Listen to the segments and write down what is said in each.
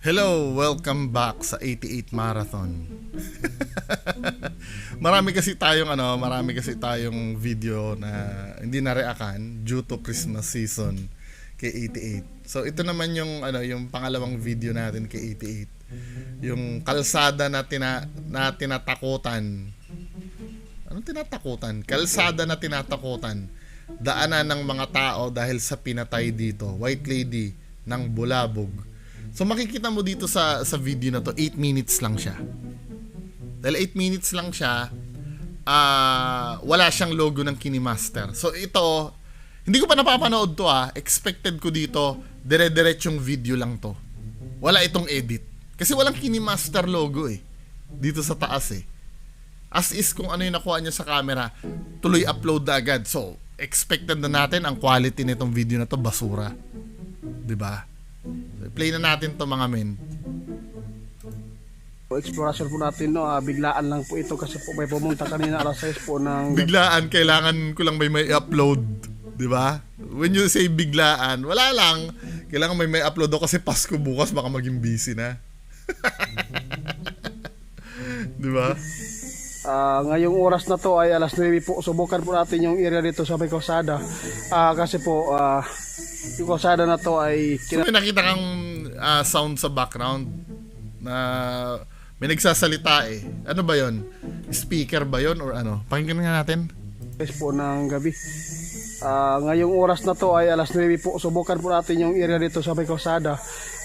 Hello, welcome back sa 88 Marathon. marami kasi tayong video na hindi na-react due to Christmas season kay 88. So ito naman yung pangalawang video natin kay 88. Yung kalsada na tinatakutan. Anong tinatakutan? Kalsada na tinatakutan. Daanan ng mga tao dahil sa pinatay dito, White Lady ng Bulabog. So makikita mo dito sa video na to, 8 minutes lang siya. Dahil 8 minutes lang siya, wala siyang logo ng KineMaster. So ito, hindi ko pa napapanood to expected ko dito, dire-diretsyong video lang to. Wala itong edit. Kasi walang KineMaster logo dito sa taas As is kung ano yung nakuha niya sa camera, tuloy upload na agad. So expected na natin ang quality nitong video na to, basura. 'Di ba? So, play na natin to mga men. Explorasyon po natin biglaan lang po ito kasi po may pumunta kanina alas 6 po ng Biglaan, kailangan ko lang may upload, 'di ba? When you say biglaan, wala lang. Kailangan may upload ako kasi Pasko bukas, baka maging busy na. 'Di ba? Ngayong oras na to ay alas 9 po. Subukan po natin yung area dito sa may kalsada. Kasi po yung kalsada na to ay So, may nakita kang sound sa background na may nagsasalita Ano ba yon? Speaker ba yon or ano? Pakinggan nga natin. po ng gabi. Ngayong oras na to ay alas 9 po. Subukan po natin yung area dito sa may kalsada.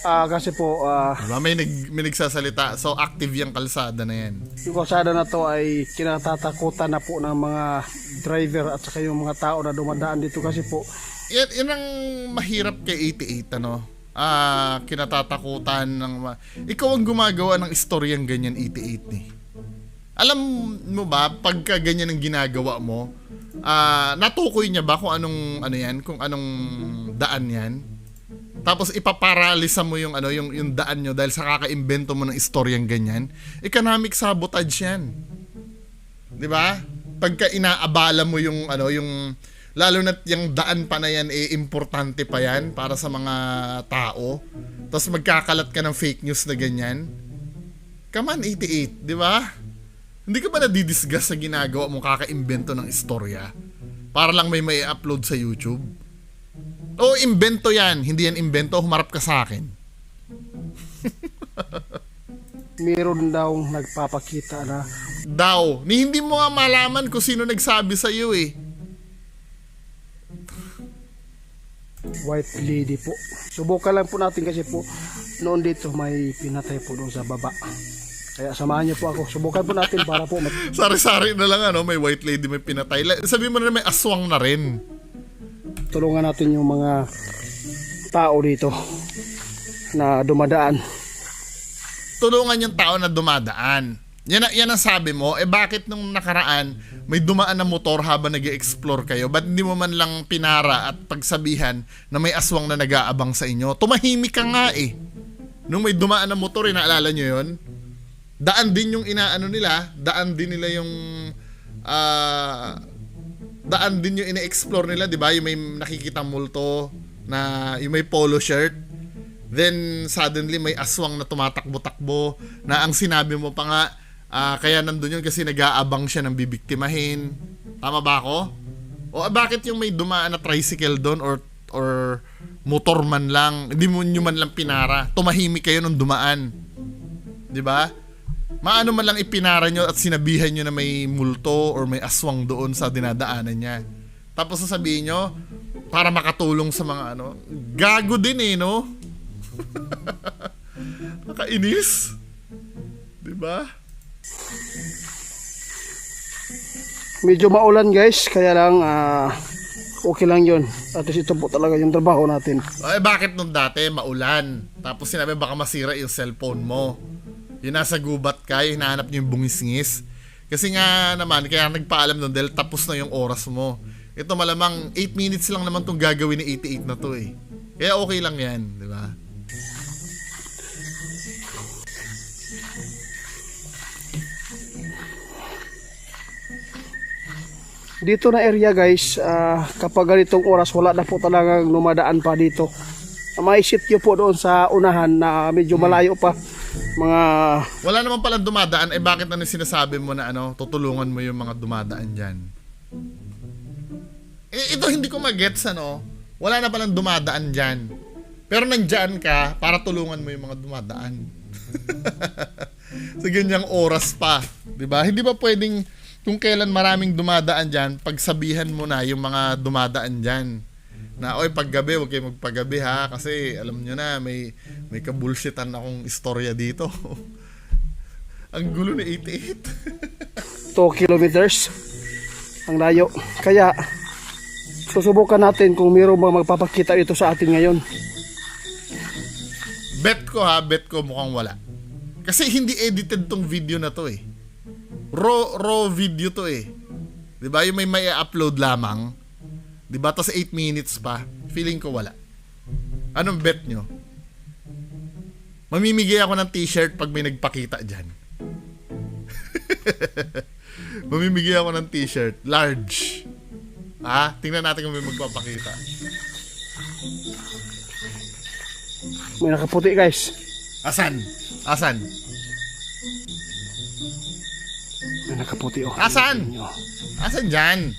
Kasi po Diba? May nagsasalita. So active yung kalsada na yan. yung kalsada na to ay kinatatakutan na po ng mga driver at saka yung mga tao na dumadaan dito kasi po Yan ang mahirap kay 88 kinatatakutan ng ikaw ang gumagawa ng istoryang ganyan 88 Alam mo ba pagka ganyan ang ginagawa mo, natukoy niya ba kung anong kung anong daan yan? Tapos ipaparalisa mo yung daan nyo dahil sa kakaimbento mo ng istoryang ganyan. Economic sabotage yan. 'Di ba? Pagka inaabala mo yung lalo na yung daan pa na yan importante pa yan para sa mga tao. Tapos magkakalat ka ng fake news na ganyan. Come on 88, 'di ba? Hindi ka ba nadidisgust sa ginagawa mo kakaimbento ng istorya para lang may upload sa YouTube? O imbento yan, hindi yan imbento, humarap ka sa akin. meron daw nagpapakita na Hindi mo nga malaman kung sino nagsabi sa iyo White Lady po. Subukan lang po natin kasi po noon dito may pinatay po doon sa baba. Kaya samahan niyo po ako. Subukan po natin para po Sari-sari na lang may White Lady, may pinatay. Sabi mo na may aswang na rin. tulungan natin yung mga tao dito na dumadaan. Tulungan yung tao na dumadaan. Yan ang sabi mo. Bakit nung nakaraan may dumaan na motor habang nag-explore kayo? Ba't hindi mo man lang pinara at pagsabihan na may aswang na nag-aabang sa inyo? Tumahimik ka nga Nung may dumaan na motor, naalala nyo yun? Daan din yung inaano nila. Daan din nila yung daan din yung ina-explore nila, 'di ba? Yung may nakikitang multo na yung may polo shirt. Then suddenly may aswang na tumatakbo-takbo na ang sinabi mo pa nga kaya nandun yun kasi nag-aabang siya ng bibiktimahin. Tama ba ako? O bakit yung may dumaan na tricycle doon or motor man lang, hindi mo nyo man lang pinara? Tumahimik kayo nung dumaan. 'Di ba? Maano man lang ipinara nyo at sinabihan nyo na may multo or may aswang doon sa dinadaanan niya. Tapos sasabihin nyo, para makatulong sa mga gago din no? Nakainis. Diba? Medyo maulan guys, kaya lang okay lang yun. At least ito po talaga yung trabaho natin. Bakit nung dati maulan? Tapos sinabi baka masira yung cellphone mo. Yung nasa gubat ka, yung hinahanap nyo yung bungisngis. Kasi nga naman, kaya nagpaalam nun dahil tapos na yung oras mo. Ito malamang 8 minutes lang naman itong gagawin ni 88 na to Kaya okay lang yan, di ba? Dito na area guys, kapag ganitong oras wala na po talagang lumadaan pa dito. may sityo po doon sa unahan na medyo malayo pa. Mga Wala naman palang dumadaan, eh bakit ano sinasabi mo na ano, tutulungan mo yung mga dumadaan dyan? Eh, ito hindi ko magets ano, wala na palang dumadaan dyan. Pero nandyan ka para tulungan mo yung mga dumadaan. Sa ganyang oras pa, 'di ba? Hindi ba pwedeng kung kailan maraming dumadaan diyan, pagsabihan mo na yung mga dumadaan diyan na oy paggabi, huwag kayo magpagabi ha kasi alam nyo na may kabulshitan akong istorya dito. Ang gulo na 88. 2 kilometers ang layo. Kaya susubukan natin kung mayroong bang magpapakita ito sa atin ngayon. Bet ko mukhang wala. Kasi hindi edited tong video na to eh. Raw video to eh. 'Di ba? Yung may upload lamang. 'Di ba? Tas 8 minutes pa. Feeling ko wala. Anong bet nyo? Mamimigay ako ng t-shirt pag may nagpakita diyan. Mamimigay ako ng t-shirt, large. Tingnan natin kung may magpapakita. May nakaputi guys. Asan? May nakaputi oh. Asan dyan?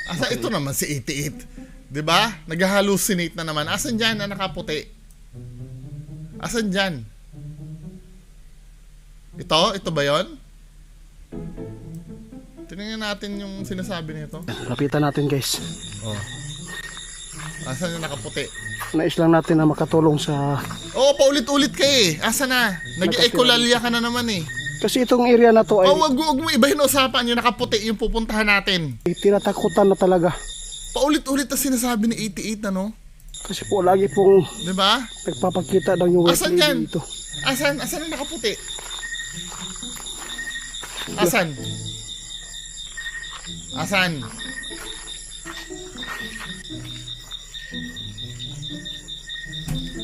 Ito naman si 88. 'Di ba? Nag-hallucinate na naman. Asan dyan na nakaputi? Asan dyan? Ito ba yon? Tingnan natin yung sinasabi nito. Lapitan natin guys. Oh. Asan yung nakaputi? Nais lang natin na makatulong sa... Oo, paulit-ulit ka eh. Asa na? Nag-ekulalya ka na naman eh. Kasi itong area na to ay Wag mo ibahin usapan. Yung nakaputi, yung pupuntahan natin. tinatakutan na talaga. Paulit-ulit na sinasabi ni 88 ano? Kasi po lagi pong Diba? nagpapakita daw yung Asan wet yan? lady dito. Asan ang nakaputi? Asan?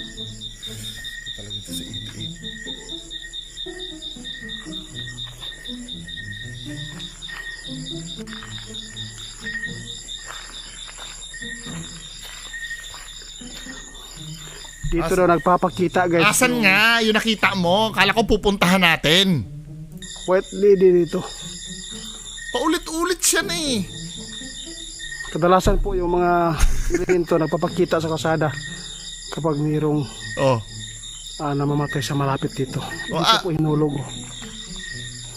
Ito talaga ito si 88. Dito daw nagpapakita guys. Asan nga? Yung nakita mo. Kala ko pupuntahan natin. Wet lady dito. Paulit-ulit siya na eh. Kadalasan po yung mga elemento nagpapakita sa kalsada kapag mayroong Oh. namamatay sa malapit dito. Oh, Dito po hinulog.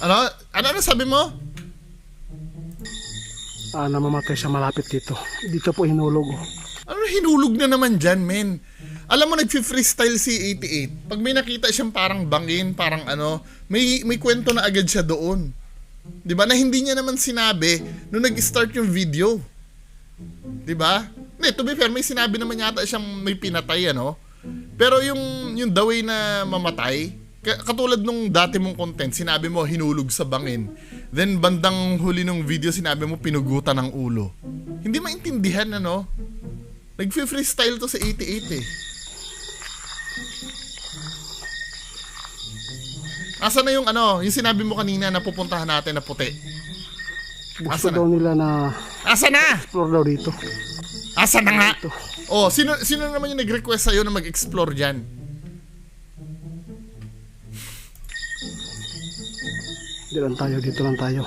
Ano sabi mo? Namamatay sa malapit dito. Dito po hinulog. Ano hinulog na naman dyan, men? Alam mo, nag-freestyle si 88. Pag may nakita siyang parang bangin, parang ano, may kwento na agad siya doon. 'Di ba? Na hindi niya naman sinabi nung nag-start yung video. 'Di ba? To be fair, may sinabi naman yata siyang may pinatay, ano? Pero yung the way na mamatay, katulad nung dati mong content, sinabi mo hinulog sa bangin. Then bandang huli ng video, sinabi mo pinugutan ng ulo. Hindi maintindihan, ano? Nag-freestyle to sa 88 eh. Asa na yung ano, yung sinabi mo kanina na pupuntahan natin na puti? Gusto Asa na? daw nila na Asa na? explore daw dito. Asa na nga? Oh, sino naman yung nag-request sa'yo na mag-explore dyan? Dito lang tayo.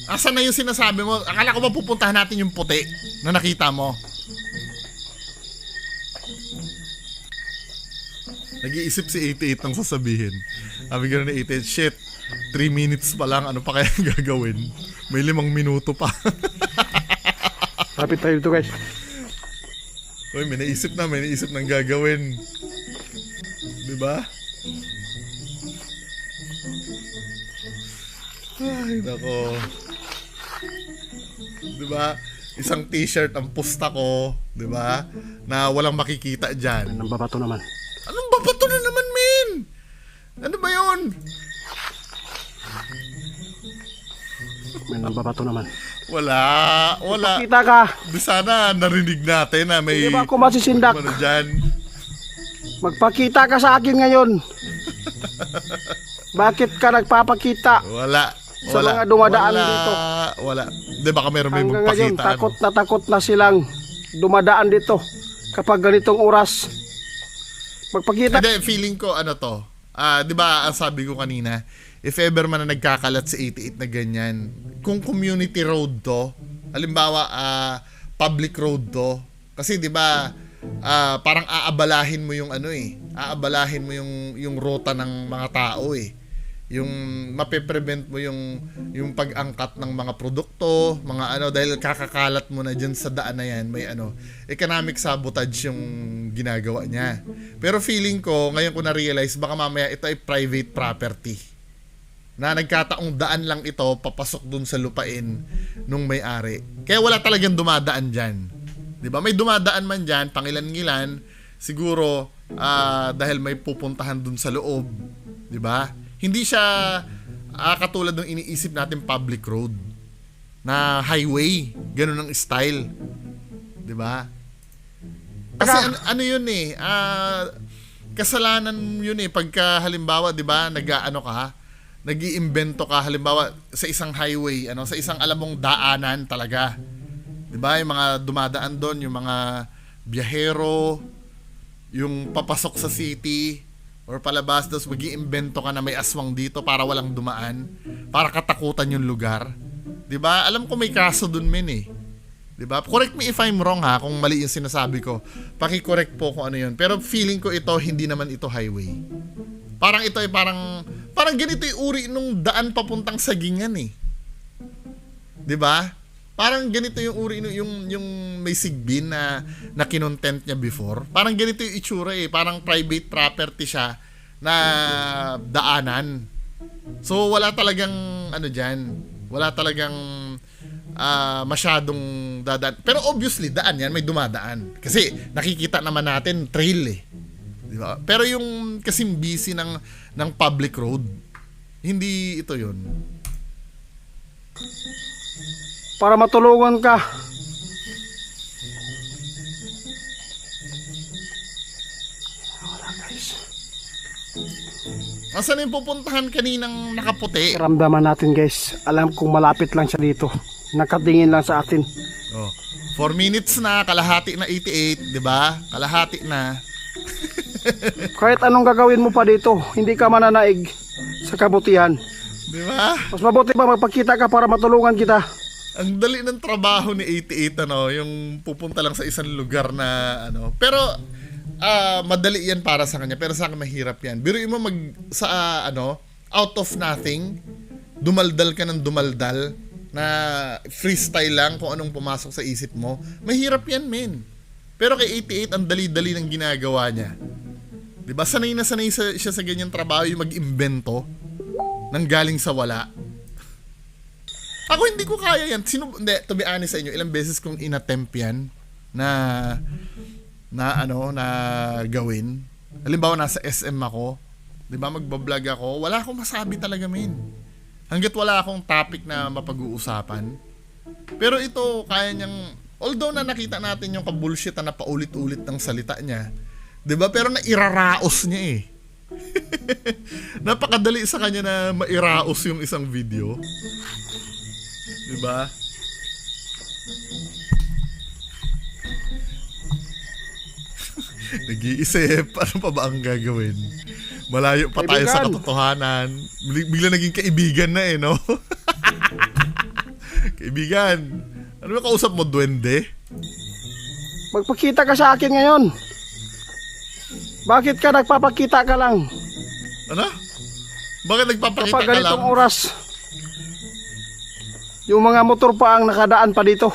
Asa na yung sinasabi mo? Akala ko ba pupuntahan natin yung puti na nakita mo? Nag-iisip si 88 ng sasabihin. Sabi gano'n ni 88, shit, 3 minutes pa lang, ano pa kaya gagawin? May 5 minuto pa. Lapit tayo dito guys. Uy, may naisip ng gagawin. Diba? Ay, nako. Diba? Isang t-shirt ang pusta ko, diba? Na walang makikita dyan. Ang babato naman. Anong babato na naman, men? Ano ba yun? May nambabato naman. Wala. Kita ka. Di sana narinig natin na may... Hindi ba ako masisindak? Ano dyan? Magpakita ka sa akin ngayon. Bakit ka nagpapakita? Wala. Sa mga dumadaan dito. Wala. Di baka meron may Hanggang ngayon, magpakita. takot na silang dumadaan dito. kapag ganitong oras. Magpakita. Hindi, feeling ko ano to. 'Di ba, ang sabi ko kanina, if ever man na nagkakalat sa 88 na ganyan, kung community road to, halimbawa public road to, kasi 'di ba, parang aabalahin mo yung ano aabalahin mo yung ruta ng mga tao yung mape-prevent mo yung pag-angkat ng mga produkto, mga ano, dahil kakakalat mo na diyan sa daan na yan, may ano, economic sabotage yung ginagawa niya. Pero feeling ko, ngayon ko na-realize, baka mamaya ito ay private property. Na nagkataong daan lang ito, papasok dun sa lupain nung may-ari. Kaya wala talagang dumadaan diyan. 'Di ba? May dumadaan man diyan, pangilan-ngilan, siguro dahil may pupuntahan dun sa loob, 'di ba? Hindi siya katulad ng iniisip natin public road na highway, ganun ang style. 'Di ba? Kasi ano 'yun kasalanan 'yun pagka halimbawa, 'di ba, nag-iimbento ka halimbawa sa isang highway, sa isang alam mong daanan talaga. 'Di ba? Yung mga dumadaan doon, yung mga biyahero, yung papasok sa city or palabas, tapos mag-iimbento ka na may aswang dito para walang dumaan, para katakutan yung lugar. 'Di ba? Alam ko may kaso doon, men. 'Di ba? Correct me if I'm wrong kung mali yung sinasabi ko. Paki-correct po kung ano 'yun. Pero feeling ko ito, hindi naman ito highway. Parang ito ay parang ganito yung uri nung daan papuntang Sagingan 'Di ba? Parang ganito yung uri yung may sigbin na kinontent niya before. Parang ganito yung itsura parang private property siya na daanan. So wala talagang ano diyan. Wala talagang masyadong dadaan. Pero obviously daan yan, may dumadaan. Kasi nakikita naman natin trail 'Di ba? Pero yung kasing busy ng public road, hindi ito 'yun. Para matulungan ka. Asan yung pupuntahan kaninang nakaputi? Ramdaman natin, guys. Alam kong malapit lang siya dito. Nakatingin lang sa atin. 4 minutes na, kalahati na 88, 'di ba? Kalahati na. Kahit anong gagawin mo pa dito, hindi ka mananaig sa kabutihan. 'Di ba? Mas mabuti pa magpakita ka para matulungan kita. Ang dali ng trabaho ni 88 yung pupunta lang sa isang lugar na Pero madali 'yan para sa kanya, pero sa akin mahirap 'yan. Biruin mo out of nothing, dumaldal ka ng dumaldal na freestyle lang kung anong pumasok sa isip mo. Mahirap 'yan, men. Pero kay 88 ang dali-dali ng ginagawa niya. 'Di ba? Sanay na sanay siya sa ganyang trabaho, yung mag-imbento nang galing sa wala. Ako hindi ko kaya yan. To be honest sa inyo, ilang beses kong inattempt yan na gawin. Halimbawa nasa SM ako, 'di ba, magba-vlog ako, wala akong masabi talaga, men. Hangga't wala akong topic na mapag-uusapan. Pero ito, kaya niyang, although na nakita natin yung kabullshit na paulit-ulit ng salita niya, 'di ba? Pero nairaraos niya Napakadali sa kanya na mairaos yung isang video. 'Di ba? Nag-iisip, ano pa ba ang gagawin? Malayo pa tayo sa katotohanan. Bigla naging kaibigan na no? Kaibigan, ano ba kausap mo, duwende? Magpakita ka sa akin ngayon. Bakit ka nagpapakita ka lang? Ano? Bakit nagpapakita Kapag ka lang? ganitong oras, yung mga motor pa ang nakadaan pa dito.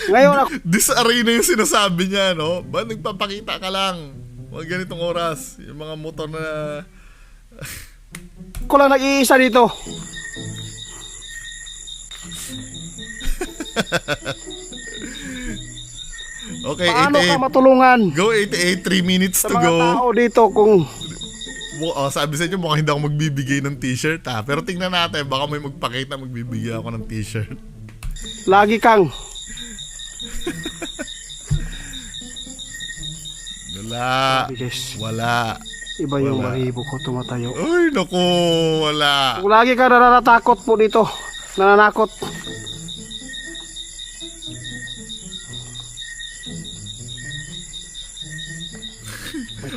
Ngayon ako, Disarray na yung sinasabi niya, no? Ba nagpapakita ka lang? Mga ganitong oras, yung mga motor na... ko lang nag-iisa dito. Okay, Paano 88. ka matulungan Go 88, 3 minutes sa to mga go. tao dito kung Sabi sa inyo, mukhang hindi ako magbibigay ng t-shirt Pero tingnan natin, baka may magpakita, magbibigay ako ng t-shirt. lagi kang Wala. Guys, Wala. iba yung Wala. baribo ko tumatayo. Ay, naku, wala. Kung lagi ka nanatakot po dito, nananakot.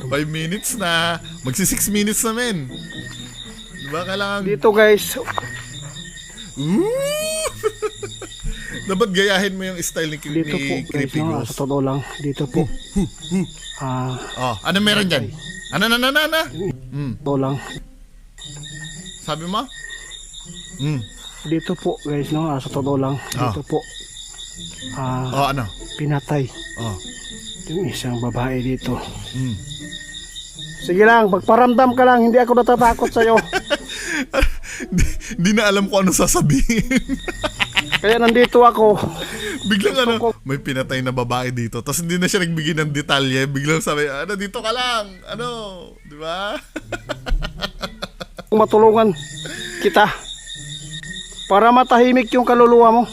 5 minutes na. Magsi 6 minutes na, men. Diba kailangan... Dito guys, Ooh! Dapat gayahin mo yung style ni, dito po ni guys, Creepy no, Ghost. sa totoo lang, dito po. Oh, ano meron dyan? Ano? Totoo lang. Sabi mo? Dito po guys, no, sa totoo lang, dito po. Oh, ano? Pinatay Oh. yung isang babae dito. Sige lang, magparamdam ka lang, hindi ako natatakot sa'yo. Di na alam kung ano sasabihin. Kaya nandito ako. Biglang ano, may pinatay na babae dito. Tapos hindi na siya nagbigay ng detalye. Biglang sabi, ano, dito ka lang. Ano, di ba? Matulungan kita para matahimik yung kaluluwa mo.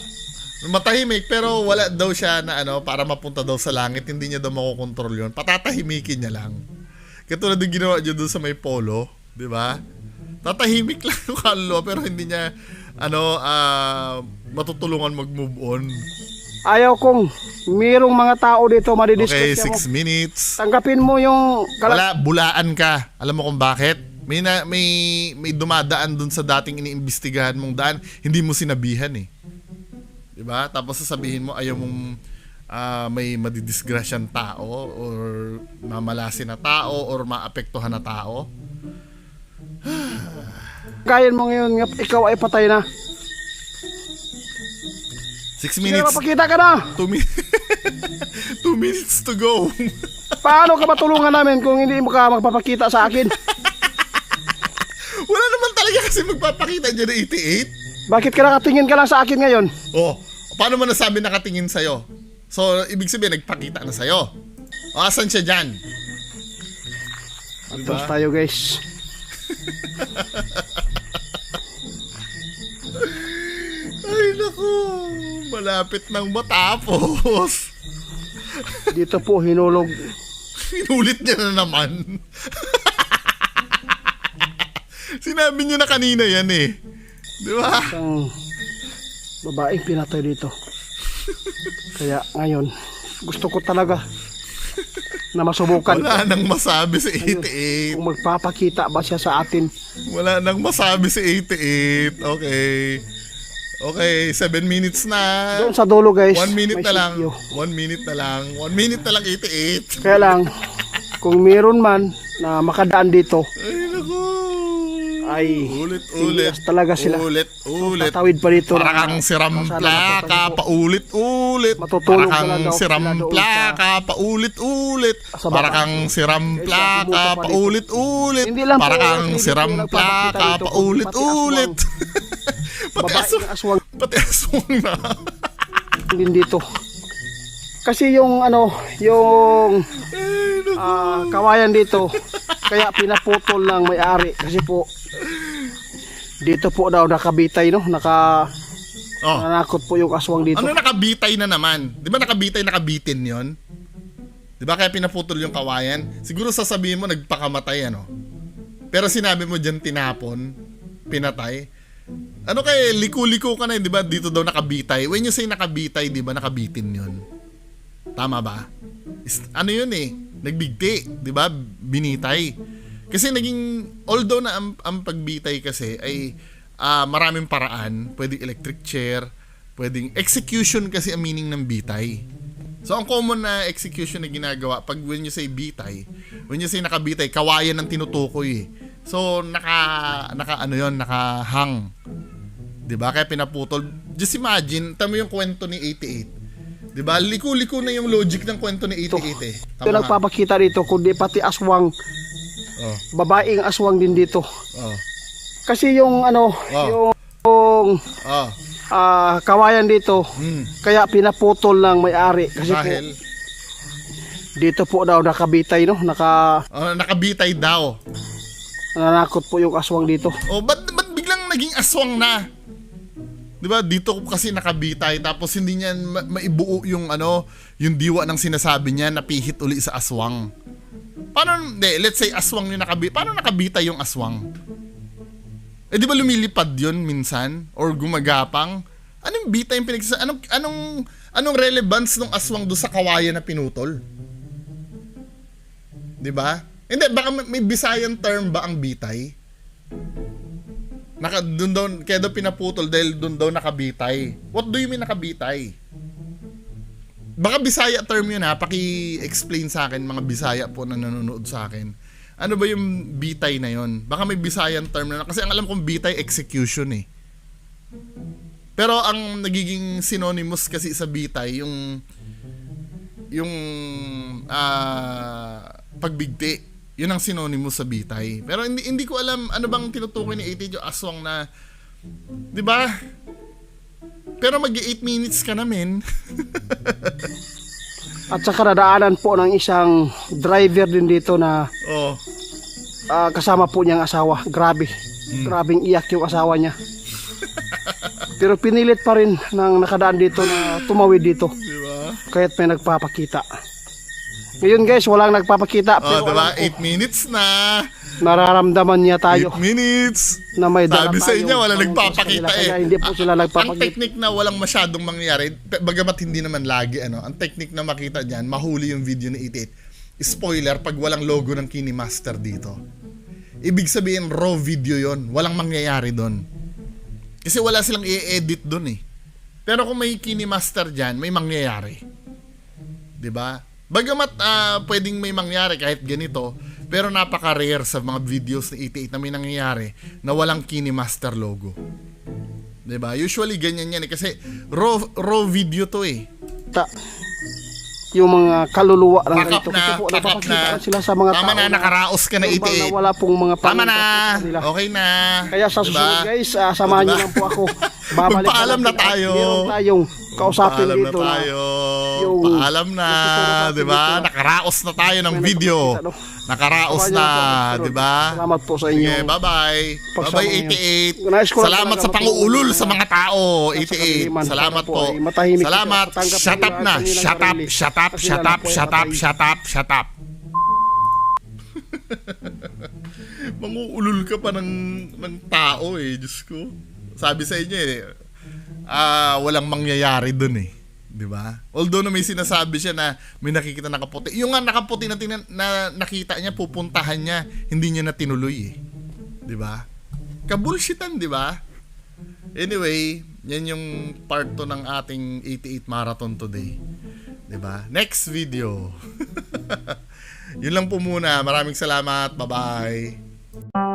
Matahimik, pero wala daw siya na ano, para mapunta daw sa langit. Hindi niya daw makokontrol yun. Patatahimikin niya lang. Katulad yung ginawa niya doon sa may polo. Di ba? Tatahimik lang yung kaluluwa, pero hindi niya ano, matutulungan mag-move on. Ayaw kong mayroong mga tao dito Okay, madidiscuss 6 mo. minutes. Tanggapin mo yung Wala, bulaan ka. Alam mo kung bakit? May dumadaan dun sa dating iniimbestigahan mong daan, hindi mo sinabihan eh. 'Di ba? Tapos sasabihin mo ayaw mong may madidisgrasyang tao or mamalasin na tao or maapektuhan na tao. Kayan mo ngayon nga ikaw ay patay na. 6 Sige, minutes. mapakita ka na. 2 minutes. 2 minutes to go. Paano ka matulungan namin kung hindi mo ka magpapakita sa akin? Wala naman talaga kasi magpapakita dyan na 88. Bakit ka nakatingin ka lang sa akin ngayon? Oh, paano mo nasabi nakatingin sa'yo? So, ibig sabihin, nagpakita na sa'yo. O, asan siya dyan? Tapos tayo guys. Ay, naku. Malapit nang matapos. Dito po hinulog. Inulit niya na naman. Sinabi niyo na kanina yan eh. Di ba? Isang babaeng pinatay dito. Kaya ngayon, gusto ko talaga na masubukan Wala nang masabi si 88. kung magpapakita ba siya sa atin. Wala nang masabi si 88. Okay. Okay, 7 minutes na. Doon sa dulo guys, 1 minute may na lang. sityo. 1 minute na lang. 1 minute na lang 88. Kaya lang, kung meron man na makadaan dito, Ay, naku. ay Ulit. tinigas talaga sila. Ulit. Tatawid pa dito. Para kang sirampla ka, paulit-ulit. Matutulog Para kang talaga ako sirampla sila doon ka, paulit-ulit. sa Para baba. kang sirampla Kaya ka, pumunta pa dito. paulit-ulit. Hindi lang Para po, kang hindi po sirampla nagpapakita ka, dito, paulit-ulit. Pati Babaeng aswang Pati aswang na. din dito. Kasi yung ano, yung Ay, naku. kawayan dito, kaya pinaputol ng may-ari. Kasi po, dito po daw nakabitay, no? Oh. Nanakot po yung aswang dito. Ano nakabitay na naman? Di ba nakabitin yon? Di ba kaya pinaputol yung kawayan? Siguro sasabihin mo nagpakamatay ano. Pero sinabi mo dyan tinapon, pinatay. Ano kaya liko-liko ka na di ba dito daw nakabitay? When you say nakabitay, di ba nakabitin yon? Tama ba? Ano yun eh? Nagbigti, di ba? Binitay. Kasi naging, although na ang pagbitay kasi ay maraming paraan, pwedeng electric chair, pwedeng execution kasi ang meaning ng bitay. So ang common na execution na ginagawa pag when you say bitay, when you say nakabitay, kawayan ang tinutukoy eh. So nakahang. 'Di ba? Kaya pinaputol. Just imagine, tama yung kwento ni 88. 'Di ba? Liko-liko na yung logic ng kwento ni 88 eh. Ito Tama nga. nagpapakita dito, kundi pati aswang, Oh. babaeng aswang din dito. Oh. Kasi yung ano, yung Oh. kawayan dito, kaya pinaputol ng may-ari. Kasi Dahil po, dito po daw nakabitay, no? nakabitay daw. Nanakot po yung aswang dito. Oh, ba't biglang naging aswang na? 'Di ba? Dito kasi nakabitay tapos hindi niya maibuo yung ano, yung diwa ng sinasabi niya napihit uli sa aswang. Paano, let's say aswang yung nakabitay. Paano nakabitay yung aswang? Eh di ba lumilipad yun minsan or gumagapang? Anong bitay yung anong Anong relevance ng aswang do sa kawayan na pinutol? 'Di ba? Hindi, baka may Bisayan term ba ang bitay? Dun daw, kaya daw pinaputol dahil dun daw nakabitay. What do you mean nakabitay? Baka Bisaya term yun ha, paki-explain sa akin mga Bisaya po na nanonood sa akin. Ano ba yung bitay na yun? Baka may Bisayan term na, kasi ang alam kong bitay execution eh. Pero ang nagiging synonymous kasi sa bitay, yung pagbigti. Yun ang synonymous sa bitay. Pero hindi ko alam ano bang tinutukoy ni 88 yung aswang na, 'di ba? Pero mag-8 minutes ka na, men. At saka nadaanan po ng isang driver din dito na Oh. kasama po niyang asawa. Grabe. Grabing iyak yung asawa niya. Pero pinilit pa rin ng nakadaan dito na tumawid dito. 'Di ba? Kahit may nagpapakita. Ngayon guys, walang nagpapakita. Oh, Pero 'di ba? alam ko, 8 minutes na. nararamdaman niya 8 tayo minutes. na may dala Sabi sa inyo, tayong wala pangungkos nagpapakita kanila, eh. kaya hindi po sila Ang nagpapakita. technique na walang masyadong mangyayari, bagamat hindi naman lagi, ang technique na makita dyan, mahuli yung video ni 88. Spoiler, pag walang logo ng KineMaster dito. Ibig sabihin, raw video yon, walang mangyayari doon. Kasi wala silang i-edit doon eh. Pero kung may KineMaster dyan, may mangyayari. 'Di ba? Bagamat pwedeng may mangyari kahit ganito, pero napaka-rare sa mga videos ni 88 na may nangyayari na walang KineMaster logo. 'Di ba? Usually ganyan yan eh, kasi raw video to eh. Yung mga kaluluwa ng Pakap ganito. na, Kasi po, pakap napapakita na. sila sa mga Tama tao na, nakaraos ka na normal 88. wala pong mga Tama na. pangungkos sa kanila. Okay na. Kaya sa Diba? susunod guys, samahan Diba? niyo lang po ako. Babalik Magpaalam na natin at tayo. meron tayong kausapin Paalam na dito tayo. yung Paalam na, nagtuturo sa 'di ba? atin dito. Nakaraos na tayo ng May video. nagpapakita, no? Nakaraos Samahan na, niyo lang po ako sa 'di ba? sunod. Salamat po sa inyo. Okay, bye-bye. Pagsama Bye-bye niyo. 88. Nais ko lang Salamat talaga sa panguulol matulungan sa mga tao, sa 88. kaliliman. Salamat Sana po po. ay matahimik sila. Salamat. Patanggap Shut nila up ang na. kanilang Shut up. sarili. Shut up. Kasi Shut wala up. po ay Shut up. patay. Shut up. Shut up. Manguulol ka pa ng tao eh, Diyos ko. Sabi sa inyo eh, walang mangyayari dun eh. 'Di ba? Although na may sinasabi siya na may nakikita nakaputi. Yung nga nakaputi na nakita niya, pupuntahan niya, hindi niya na tinuloy eh. 'Di ba? Kabulshitan, 'di ba? Anyway, yan yung part 2 ng ating 88 marathon today. 'Di ba? Next video. Yun lang po muna. Maraming salamat. Bye-bye.